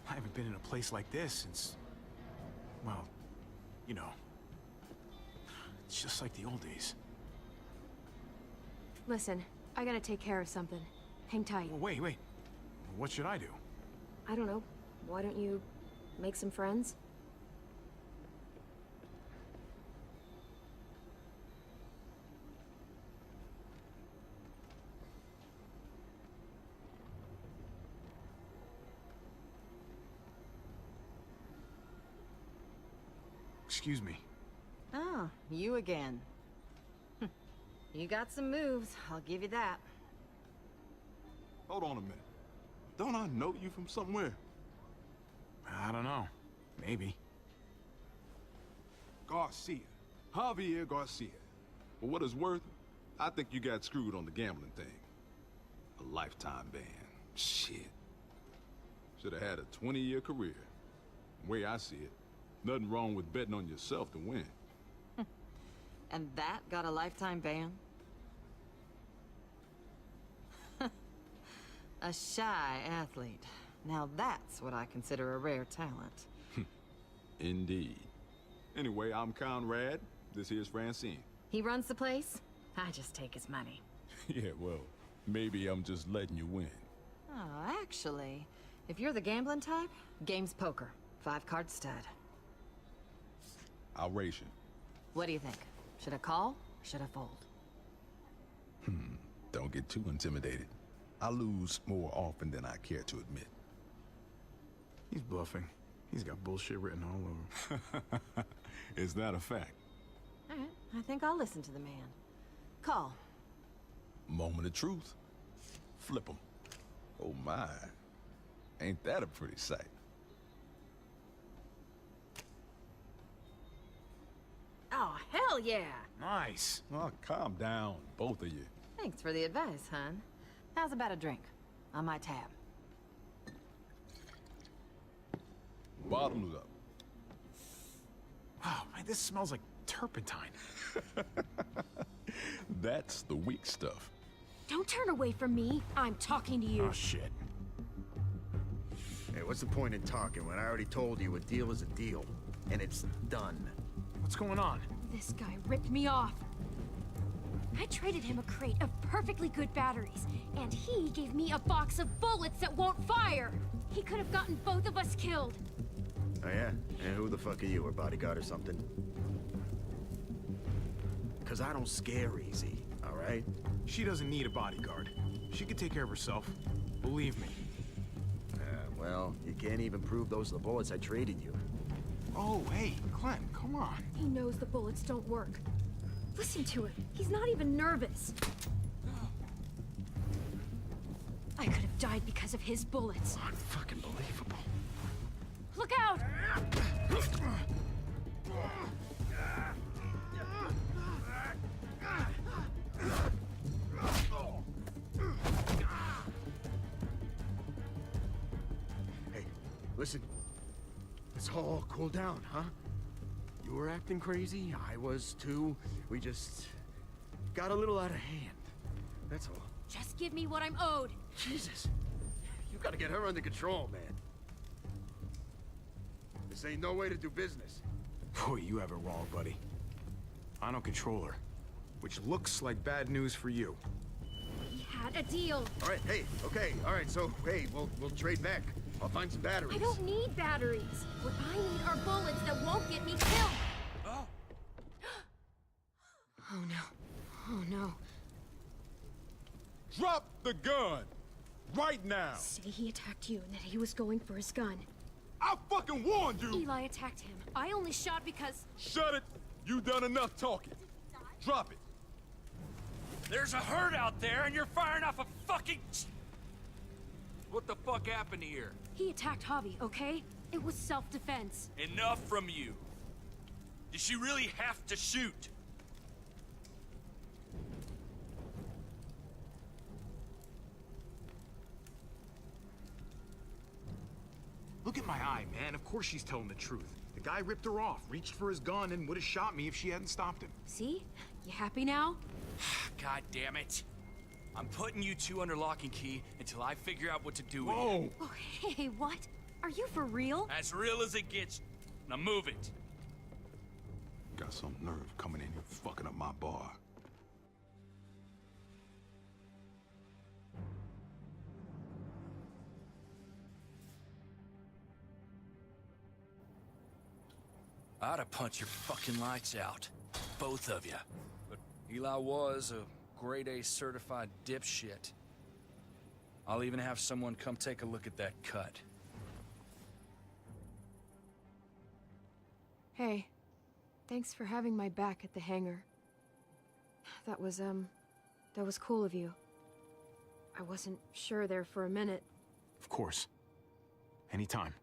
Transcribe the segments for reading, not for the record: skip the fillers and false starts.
I haven't been in a place like this since... well, you know. It's just like the old days. Listen, I gotta take care of something. Hang tight. Well, wait. What should I do? I don't know. Why don't you make some friends? Excuse me. Oh, you again. You got some moves, I'll give you that. Hold on a minute. Don't I know you from somewhere? I don't know. Maybe. Garcia. Javier Garcia. For what it's worth, I think you got screwed on the gambling thing. A lifetime ban. Shit. Should have had a 20-year career. The way I see it, nothing wrong with betting on yourself to win. And that got a lifetime ban? A shy athlete. Now that's what I consider a rare talent. Indeed. Anyway, I'm Conrad. This here's Francine. He runs the place. I just take his money. Yeah, well, maybe I'm just letting you win. Oh, actually, if you're the gambling type, game's poker. 5-card stud. I'll race you. What do you think? Should I call or should I fold? Don't get too intimidated. I lose more often than I care to admit. He's bluffing. He's got bullshit written all over. Is that a fact? All right, I think I'll listen to the man. Call. Moment of truth. Flip 'em. Oh my. Ain't that a pretty sight? Oh, hell yeah! Nice. Oh, calm down, both of you. Thanks for the advice, hon. How's about a drink? On my tab. Bottoms up. Wow, man, this smells like turpentine. That's the weak stuff. Don't turn away from me. I'm talking to you. Oh, shit. Hey, what's the point in talking when I already told you a deal is a deal? And it's done. What's going on? This guy ripped me off. I traded him a crate of perfectly good batteries, and he gave me a box of bullets that won't fire. He could have gotten both of us killed. Oh yeah? And who the fuck are you, her bodyguard or something? Cause I don't scare easy, alright? She doesn't need a bodyguard. She can take care of herself. Believe me. Well, you can't even prove those are the bullets I traded you. Oh, hey, Clem, come on. He knows the bullets don't work. Listen to him. He's not even nervous. I could have died because of his bullets. Unfucking believable. Look out! Hey, listen. Let's all cool down, huh? You were acting crazy, I was too. We just got a little out of hand. That's all. Just give me what I'm owed. Jesus. You gotta get her under control, man. This ain't no way to do business. Boy, you have it wrong, buddy. I don't control her. Which looks like bad news for you. We had a deal. All right, hey, okay, all right, so, hey, we'll trade back. I'll find some batteries. I don't need batteries. What I need are bullets that won't get me killed. Oh. Oh no. Oh no. Drop the gun! Right now! Say he attacked you and that he was going for his gun. I fucking warned you! Eli attacked him. I only shot because... Shut it! You done enough talking. Drop it. There's a herd out there and you're firing off a fucking... What the fuck happened here? He attacked Javi, okay? It was self-defense. Enough from you. Did she really have to shoot? Look at my eye, man. Of course she's telling the truth. The guy ripped her off, reached for his gun, and would have shot me if she hadn't stopped him. See? You happy now? God damn it. I'm putting you two under lock and key until I figure out what to do with you. Whoa! Oh, hey, what? Are you for real? As real as it gets. Now move it. Got some nerve coming in here fucking up my bar. I'd have punched your fucking lights out. Both of you. But Eli was a grade A certified dipshit. I'll even have someone come take a look at that cut. Hey, thanks for having my back at the hangar. That was cool of you. I wasn't sure there for a minute. Of course. Anytime.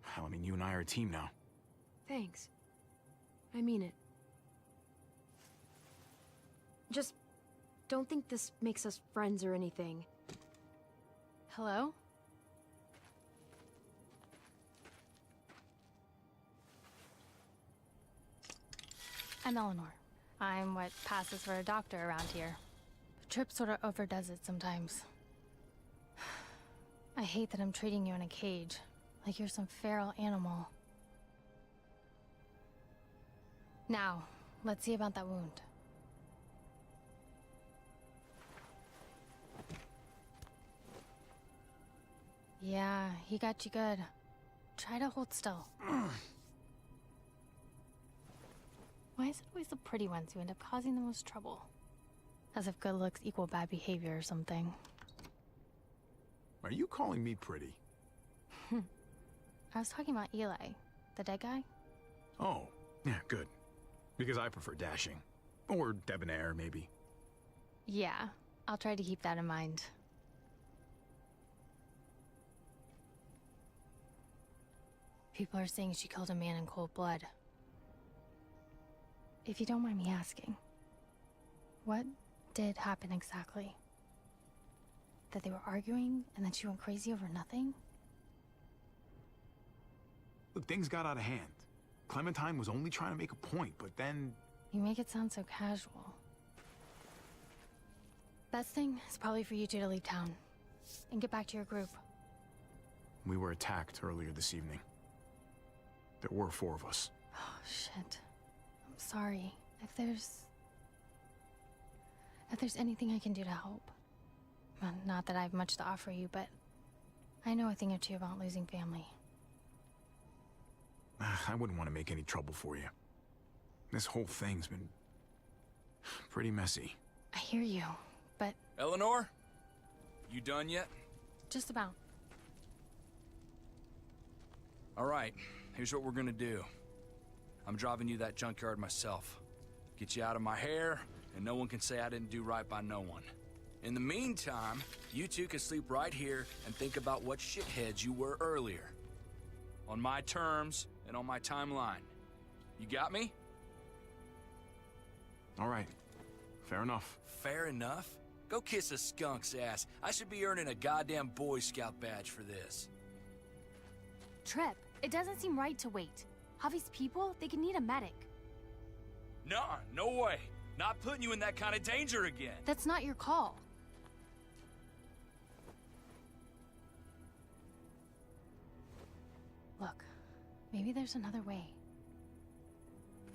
Hell, I mean, you and I are a team now. Thanks. I mean it. Just don't think this makes us friends or anything. Hello? I'm Eleanor. I'm what passes for a doctor around here. Trip sort of overdoes it sometimes. I hate that I'm treating you in a cage, like you're some feral animal. Now, let's see about that wound. Yeah, he got you good. Try to hold still. Why is it always the pretty ones who end up causing the most trouble? As if good looks equal bad behavior or something. Are you calling me pretty? I was talking about Eli, the dead guy. Oh, yeah, good. Because I prefer dashing. Or debonair, maybe. Yeah, I'll try to keep that in mind. People are saying she killed a man in cold blood. If you don't mind me asking, what did happen exactly? That they were arguing and then she went crazy over nothing? Look, things got out of hand. Clementine was only trying to make a point, but then... You make it sound so casual. Best thing is probably for you two to leave town and get back to your group. We were attacked earlier this evening. There were 4 of us. Oh, shit. I'm sorry. If there's anything I can do to help. Well, not that I have much to offer you, but I know a thing or two about losing family. I wouldn't want to make any trouble for you. This whole thing's been pretty messy. I hear you, but Eleanor? You done yet? just about. All right, here's what we're gonna do. I'm driving you that junkyard myself. Get you out of my hair, and no one can say I didn't do right by no one. In the meantime, you two can sleep right here and think about what shitheads you were earlier. On my terms and on my timeline. You got me? All right. Fair enough. Fair enough? Go kiss a skunk's ass. I should be earning a goddamn Boy Scout badge for this. Trip, it doesn't seem right to wait. Javi's people, they can need a medic. Nuh-uh, no way. Not putting you in that kind of danger again. That's not your call. Look, maybe there's another way.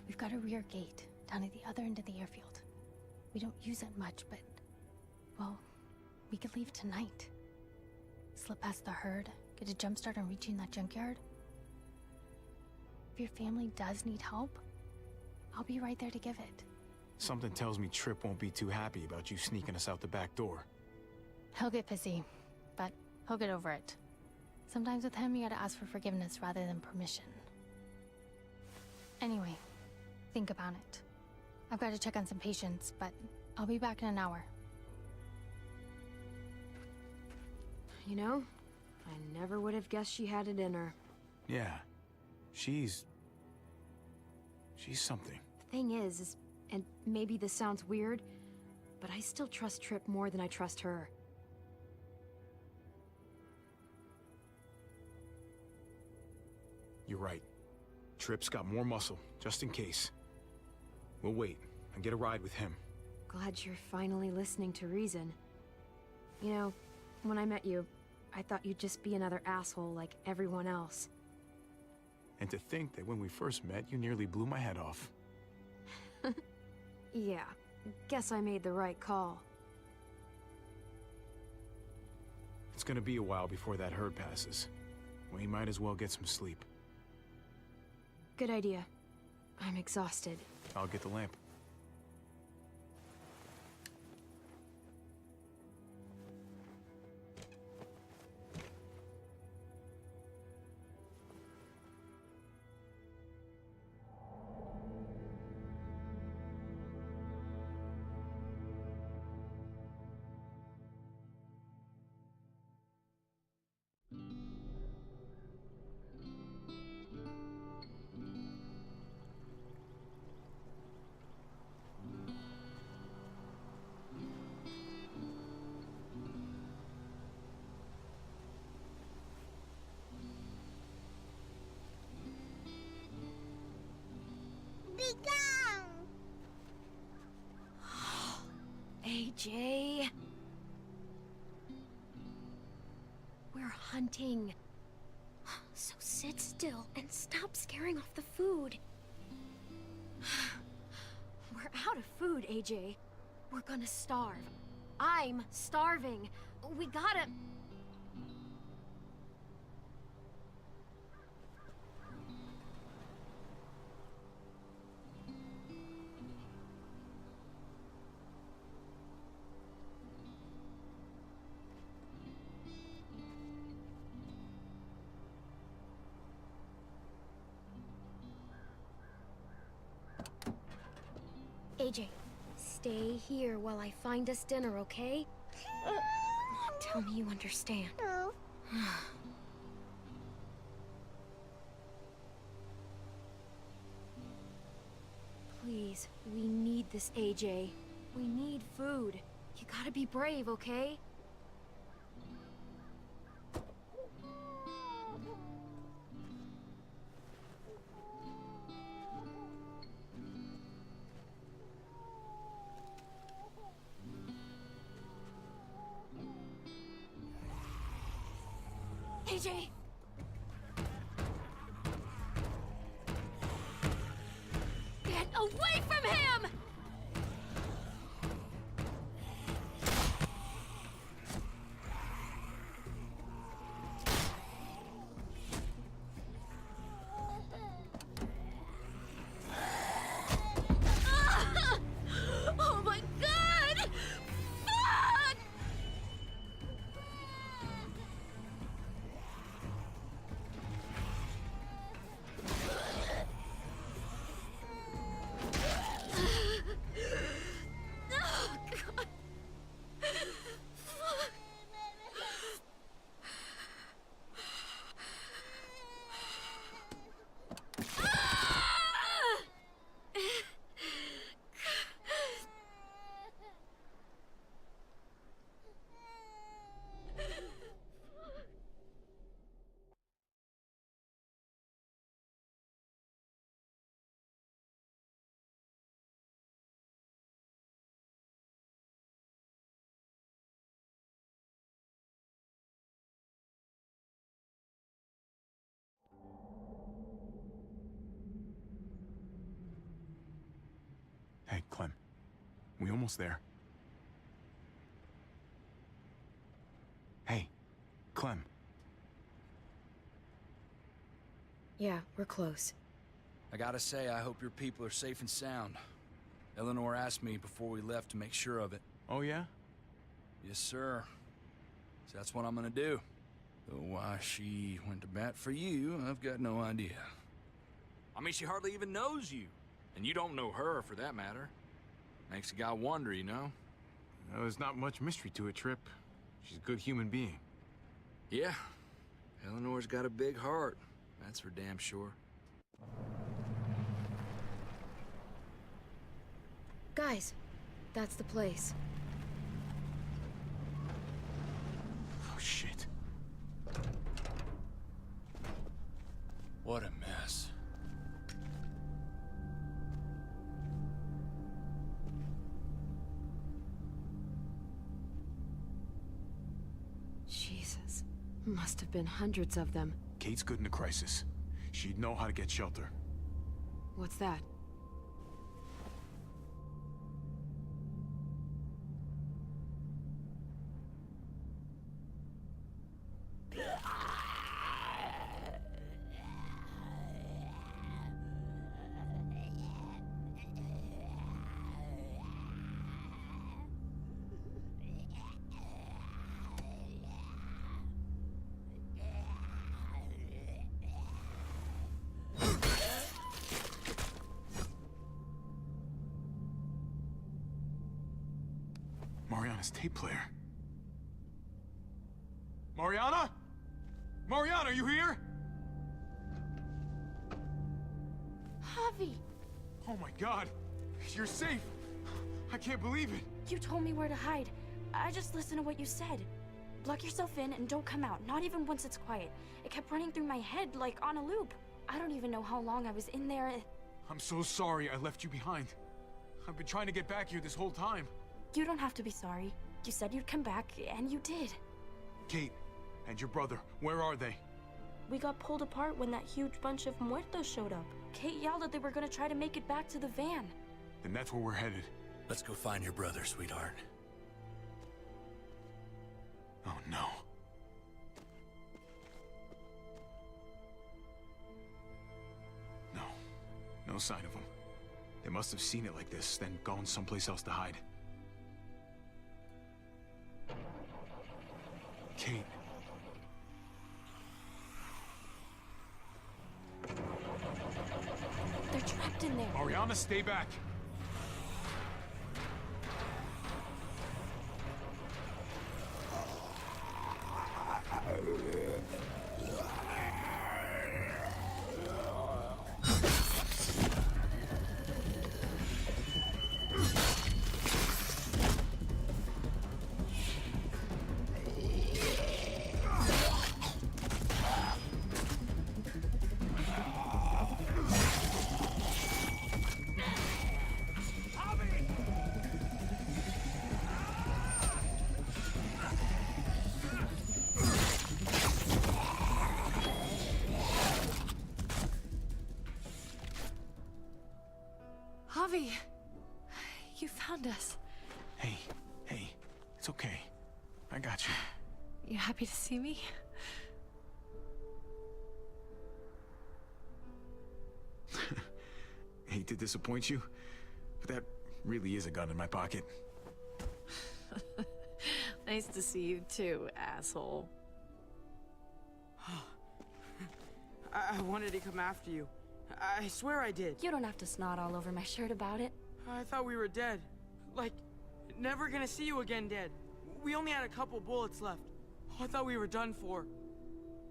We've got a rear gate down at the other end of the airfield. We don't use it much, but, well, we could leave tonight. Slip past the herd, get a jump start on reaching that junkyard. If your family does need help, I'll be right there to give it. Something tells me Trip won't be too happy about you sneaking us out the back door. He'll get pissy, but he'll get over it. Sometimes with him, you gotta ask for forgiveness rather than permission. Anyway, think about it. I've got to check on some patients, but I'll be back in an hour. You know, I never would have guessed she had it in her. Yeah. She's something. The thing is, and maybe this sounds weird, but I still trust Trip more than I trust her. You're right. Trip's got more muscle, just in case. We'll wait and get a ride with him. Glad you're finally listening to reason. You know, when I met you, I thought you'd just be another asshole like everyone else. And to think that when we first met, you nearly blew my head off. Yeah, guess I made the right call. It's gonna be a while before that herd passes. We might as well get some sleep. Good idea. I'm exhausted. I'll get the lamp. AJ. We're hunting. So sit still and stop scaring off the food. We're out of food, AJ. We're gonna starve. I'm starving. We gotta... AJ, stay here while I find us dinner, okay? Tell me you understand. No. Please, we need this, AJ. We need food. You gotta be brave, okay? AJ! Get away from him! Oh my god! Fuck! Oh, God. Fuck. Ah! Hey, Clem. We almost there. Hey, Clem. Yeah, we're close. I gotta say, I hope your people are safe and sound. Eleanor asked me before we left to make sure of it. Oh, yeah? Yes, sir. So that's what I'm gonna do. Though why she went to bat for you, I've got no idea. I mean, she hardly even knows you. And you don't know her, for that matter. Makes a guy wonder, you know? There's not much mystery to it, Trip. She's a good human being. Yeah. Eleanor's got a big heart. That's for damn sure. Guys, that's the place. Oh, shit. What a mess. Jesus. Must have been hundreds of them. Kate's good in a crisis. She'd know how to get shelter. What's that? Mariana's tape player. Mariana? Mariana, are you here? Javi! Oh my god. You're safe. I can't believe it. You told me where to hide. I just listened to what you said. Lock yourself in and don't come out, not even once it's quiet. It kept running through my head like on a loop. I don't even know how long I was in there. I'm so sorry I left you behind. I've been trying to get back here this whole time. You don't have to be sorry. You said you'd come back, and you did. Kate and your brother, where are they? We got pulled apart when that huge bunch of muertos showed up. Kate yelled that they were gonna try to make it back to the van. Then that's where we're headed. Let's go find your brother, sweetheart. Oh no. No. No sign of them. They must have seen it like this, then gone someplace else to hide. Kate. They're trapped in there. Mariana, stay back. Javi! You found us. Hey, it's okay. I got you. You happy to see me? Hate to disappoint you, but that really is a gun in my pocket. Nice to see you too, asshole. I wanted to come after you. I swear I did. You don't have to snot all over my shirt about it. I thought we were dead. Like, never gonna see you again dead. We only had a couple bullets left. I thought we were done for.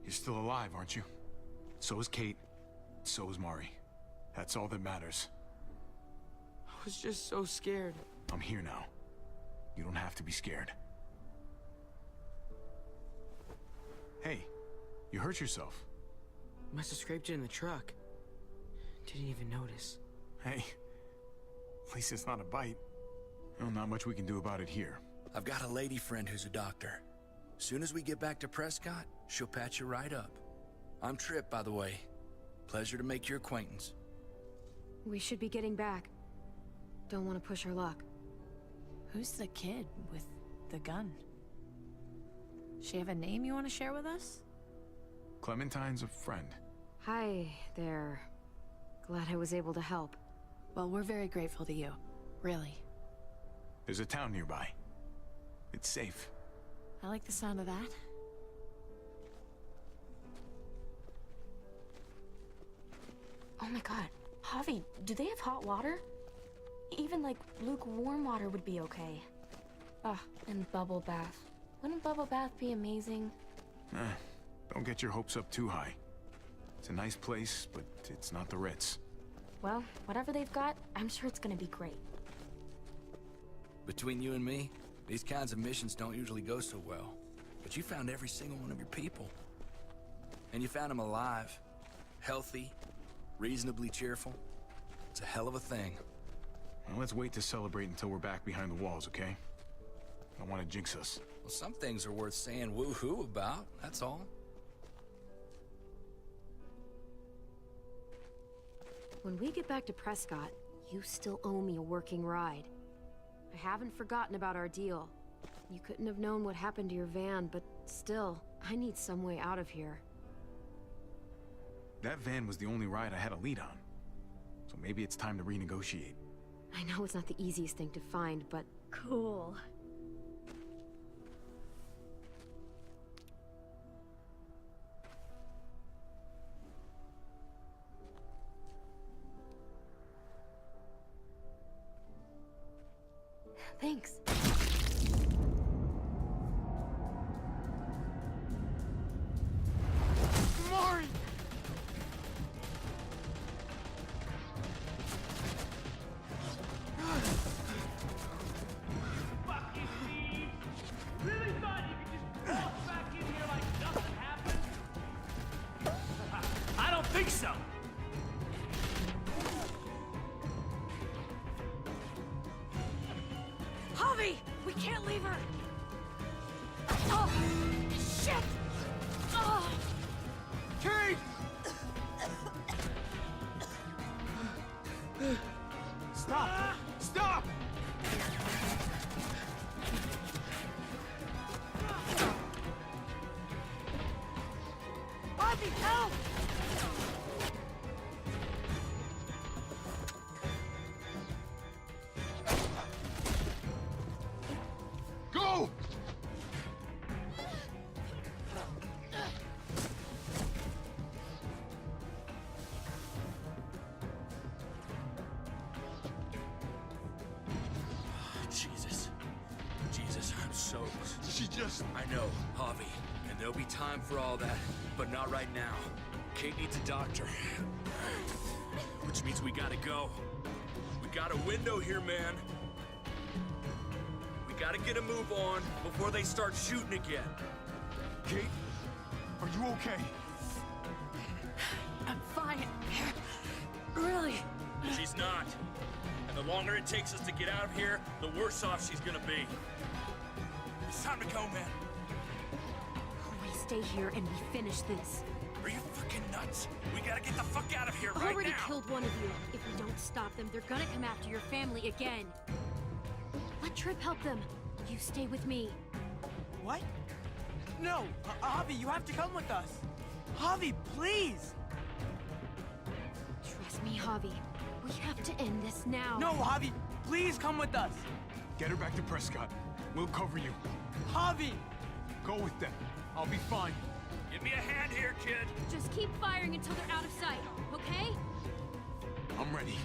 You're still alive, aren't you? So is Kate. So is Mari. That's all that matters. I was just so scared. I'm here now. You don't have to be scared. Hey, you hurt yourself. Must have scraped it in the truck. Didn't even notice. Hey, at least it's not a bite. Well, not much we can do about it here. I've got a lady friend who's a doctor. Soon as we get back to Prescott, she'll patch you right up. I'm Tripp, by the way. Pleasure to make your acquaintance. We should be getting back. Don't want to push our luck. Who's the kid with the gun? She have a name you want to share with us? Clementine's a friend. Hi there. Glad I was able to help. Well, we're very grateful to you. Really. There's a town nearby. It's safe. I like the sound of that. Oh my god. Javi, do they have hot water? Even like lukewarm water would be okay. Ah, and bubble bath. Wouldn't bubble bath be amazing? Don't get your hopes up too high. It's a nice place, but it's not the Ritz. Well, whatever they've got, I'm sure it's gonna be great. Between you and me, these kinds of missions don't usually go so well. But you found every single one of your people. And you found them alive, healthy, reasonably cheerful. It's a hell of a thing. Well, let's wait to celebrate until we're back behind the walls, okay? I don't want to jinx us. Well, Well, some things are worth saying woo-hoo about, that's all. When we get back to Prescott, you still owe me a working ride. I haven't forgotten about our deal. You couldn't have known what happened to your van, but still, I need some way out of here. That van was the only ride I had a lead on. So maybe it's time to renegotiate. I know it's not the easiest thing to find, but cool. Thanks. Mari! Fucking thieves! Really thought you could just walk back in here like nothing happened? I don't think so! Javi! We can't leave her! Oh! Shit! Oh! Kate! Stop! Stop! Javi, help! Go! Jesus, I'm so... She just... I know, Javi, and there'll be time for all that, but not right now. Kate needs a doctor. Which means we gotta go. We got a window here, man. We gotta get a move on before they start shooting again. Kate, are you okay? I'm fine. Really? She's not. And the longer it takes us to get out of here, the worse off she's gonna be. It's time to go, man. We stay here and we finish this. Are you fucking nuts? We gotta get the fuck out of here I right already now. killed one of you. If we don't stop them, they're gonna come after your family again. Let Tripp help them. You stay with me. What? No! Javi, you have to come with us! Javi, please! Trust me, Javi. We have to end this now. No, Javi, please come with us! Get her back to Prescott. We'll cover you. Javi! Go with them. I'll be fine. Give me a hand here, kid. Just keep firing until they're out of sight, okay? I'm ready.